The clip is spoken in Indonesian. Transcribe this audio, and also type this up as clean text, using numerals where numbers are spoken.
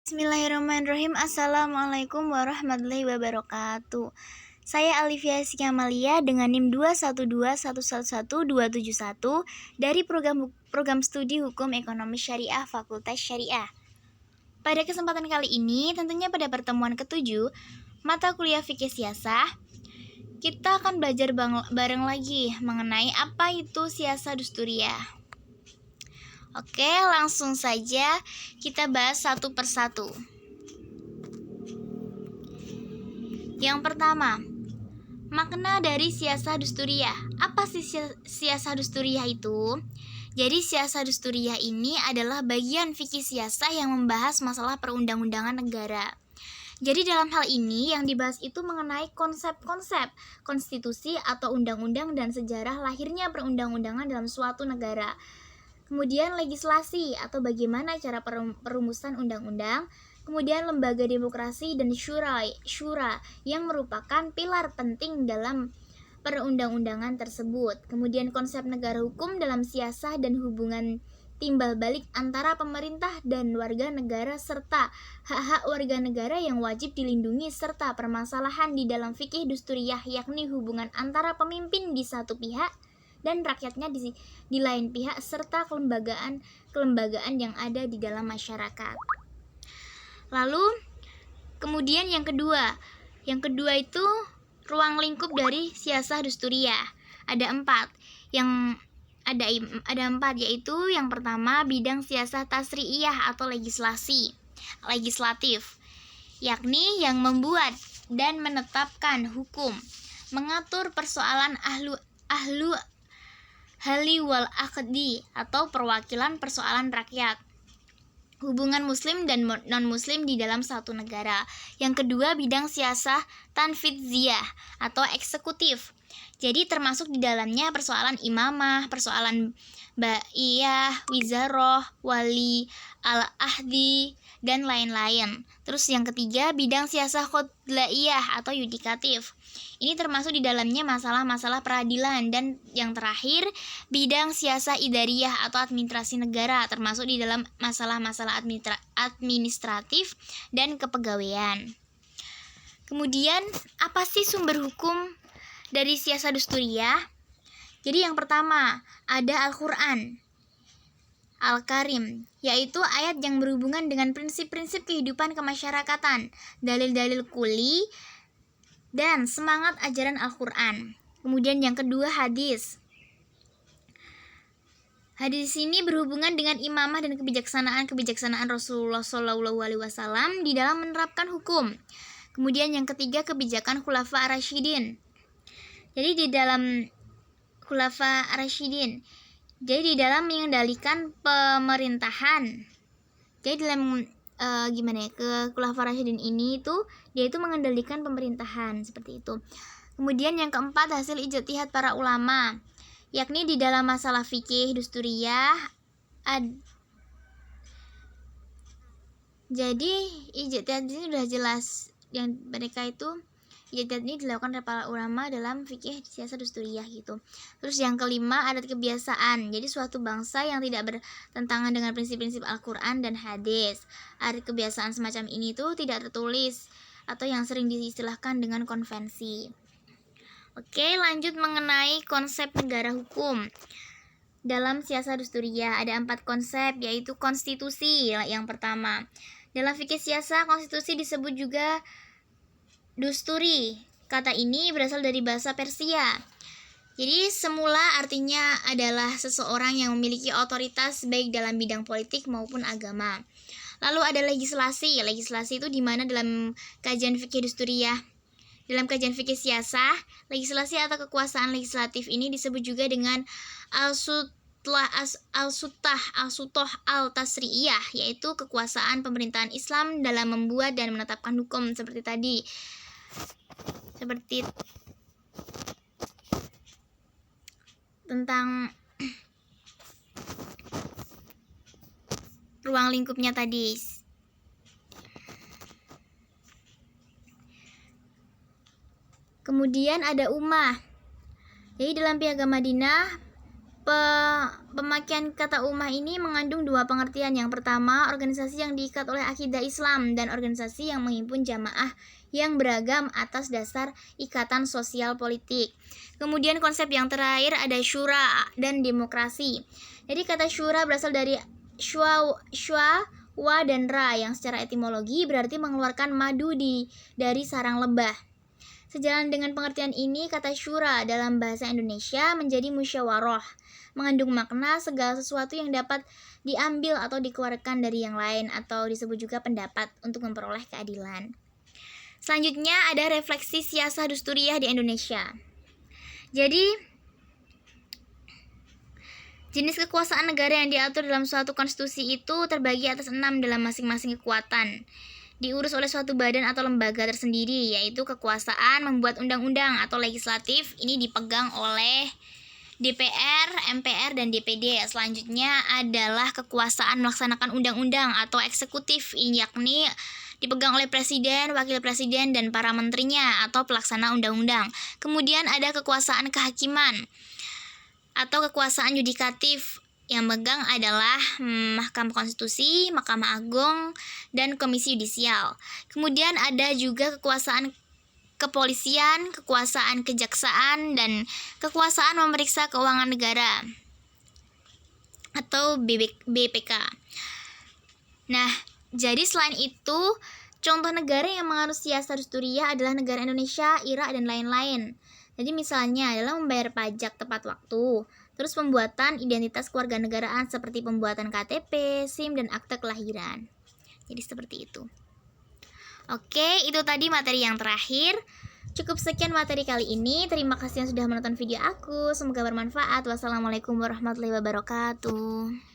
Bismillahirrahmanirrahim. Assalamualaikum warahmatullahi wabarakatuh. Saya Alivia Sikamalia dengan NIM 212111271 dari program studi Hukum Ekonomi Syariah Fakultas Syariah. Pada kesempatan kali ini, tentunya pada pertemuan ke-7 mata kuliah fikih siasah, kita akan belajar bareng lagi mengenai apa itu siasah dusturiyah. Oke, langsung saja kita bahas satu persatu. Yang pertama, makna dari siasah dusturiyah. Apa sih siasah dusturiyah itu? Jadi siasah dusturiyah ini adalah bagian fikih siasah yang membahas masalah perundang-undangan negara. Jadi dalam hal ini yang dibahas itu mengenai konsep-konsep konstitusi atau undang-undang dan sejarah lahirnya perundang-undangan dalam suatu negara. Kemudian legislasi atau bagaimana cara perumusan undang-undang. Kemudian lembaga demokrasi dan syura yang merupakan pilar penting dalam perundang-undangan tersebut. Kemudian konsep negara hukum dalam siasah dan hubungan timbal balik antara pemerintah dan warga negara serta hak-hak warga negara yang wajib dilindungi serta permasalahan di dalam fikih dusturiyah yakni hubungan antara pemimpin di satu pihak dan rakyatnya di lain pihak serta kelembagaan yang ada di dalam masyarakat. Lalu kemudian yang kedua itu ruang lingkup dari siasah dusturiyah. Ada empat yaitu yang pertama bidang siasah tasri'iyah atau legislatif, yakni yang membuat dan menetapkan hukum, mengatur persoalan ahlu hali wal aqdi atau perwakilan persoalan rakyat, hubungan muslim dan non-muslim di dalam satu negara. Yang kedua bidang siasah tanfidziyah atau eksekutif. Jadi termasuk di dalamnya persoalan imamah, persoalan ba'iyah, wizaroh, wali al-ahdi, dan lain-lain. Terus yang ketiga bidang siasah qodlaiyah atau yudikatif. Ini termasuk di dalamnya masalah-masalah peradilan. Dan yang terakhir bidang siasah idariyah atau administrasi negara, termasuk di dalam masalah-masalah administratif dan kepegawaian. Kemudian apa sih sumber hukum dari siasah dusturiyah? Jadi yang pertama ada Al-Quran Al-Karim, yaitu ayat yang berhubungan dengan prinsip-prinsip kehidupan kemasyarakatan, dalil-dalil kuli, dan semangat ajaran Al-Quran. Kemudian yang kedua hadis. Hadis ini berhubungan dengan imamah dan kebijaksanaan Rasulullah SAW di dalam menerapkan hukum. Kemudian yang ketiga kebijakan Khulafa ar-Rasyidin. Jadi di dalam Khulafa ar-Rasyidin, jadi di dalam mengendalikan pemerintahan. Jadi dalam Khulafa ar-Rasyidin ini dia itu mengendalikan pemerintahan seperti itu. Kemudian yang keempat hasil ijtihad para ulama, yakni di dalam masalah fikih dusturiyah. Jadi ijtihad ini sudah jelas yang mereka itu ijtihad ini dilakukan oleh para ulama dalam fikih siasah dusturiyah gitu. Terus yang kelima adat kebiasaan. Jadi suatu bangsa yang tidak bertentangan dengan prinsip-prinsip Al-Quran dan hadis. Adat kebiasaan semacam ini tuh tidak tertulis atau yang sering diistilahkan dengan konvensi. Oke, lanjut mengenai konsep negara hukum. Dalam siasah dusturiyah ada 4 konsep, yaitu konstitusi yang pertama. Dalam fikih siasah, konstitusi disebut juga dusturi. Kata ini berasal dari bahasa Persia. Jadi semula artinya adalah seseorang yang memiliki otoritas baik dalam bidang politik maupun agama. Lalu ada legislasi. Legislasi itu di mana dalam kajian fikih dusturiyah, dalam kajian fikih siasah, legislasi atau kekuasaan legislatif ini disebut juga dengan al-sutah al-tasri'iyah, yaitu kekuasaan pemerintahan Islam dalam membuat dan menetapkan hukum seperti tadi. Seperti tentang ruang lingkupnya tadi. Kemudian ada ummah. Jadi dalam Piagam Madinah, Pemakaian kata ummah ini mengandung dua pengertian. Yang pertama, organisasi yang diikat oleh akidah Islam, dan organisasi yang menghimpun jamaah yang beragam atas dasar ikatan sosial politik. Kemudian konsep yang terakhir ada syura dan demokrasi. Jadi kata syura berasal dari sywa, wa, dan ra, yang secara etimologi berarti mengeluarkan madu dari sarang lebah. Sejalan dengan pengertian ini, kata syura dalam bahasa Indonesia menjadi musyawarah, mengandung makna segala sesuatu yang dapat diambil atau dikeluarkan dari yang lain, atau disebut juga pendapat untuk memperoleh keadilan. Selanjutnya ada refleksi siasah dusturiyah di Indonesia. Jadi, jenis kekuasaan negara yang diatur dalam suatu konstitusi itu terbagi atas 6 dalam masing-masing kekuatan. Diurus oleh suatu badan atau lembaga tersendiri, yaitu kekuasaan membuat undang-undang atau legislatif. Ini dipegang oleh DPR, MPR, dan DPD. Selanjutnya adalah kekuasaan melaksanakan undang-undang atau eksekutif, yakni dipegang oleh presiden, wakil presiden, dan para menterinya atau pelaksana undang-undang. Kemudian ada kekuasaan kehakiman atau kekuasaan yudikatif. Yang megang adalah Mahkamah Konstitusi, Mahkamah Agung, dan Komisi Yudisial. Kemudian ada juga kekuasaan kepolisian, kekuasaan kejaksaan, dan kekuasaan memeriksa keuangan negara atau BPK. Nah, jadi selain itu, contoh negara yang menganut siasah dusturiyah adalah negara Indonesia, Irak, dan lain-lain. Jadi misalnya adalah membayar pajak tepat waktu, terus pembuatan identitas kewarganegaraan seperti pembuatan KTP, SIM, dan akte kelahiran. Jadi seperti itu. Oke, itu tadi materi yang terakhir. Cukup sekian materi kali ini. Terima kasih yang sudah menonton video aku. Semoga bermanfaat. Wassalamualaikum warahmatullahi wabarakatuh.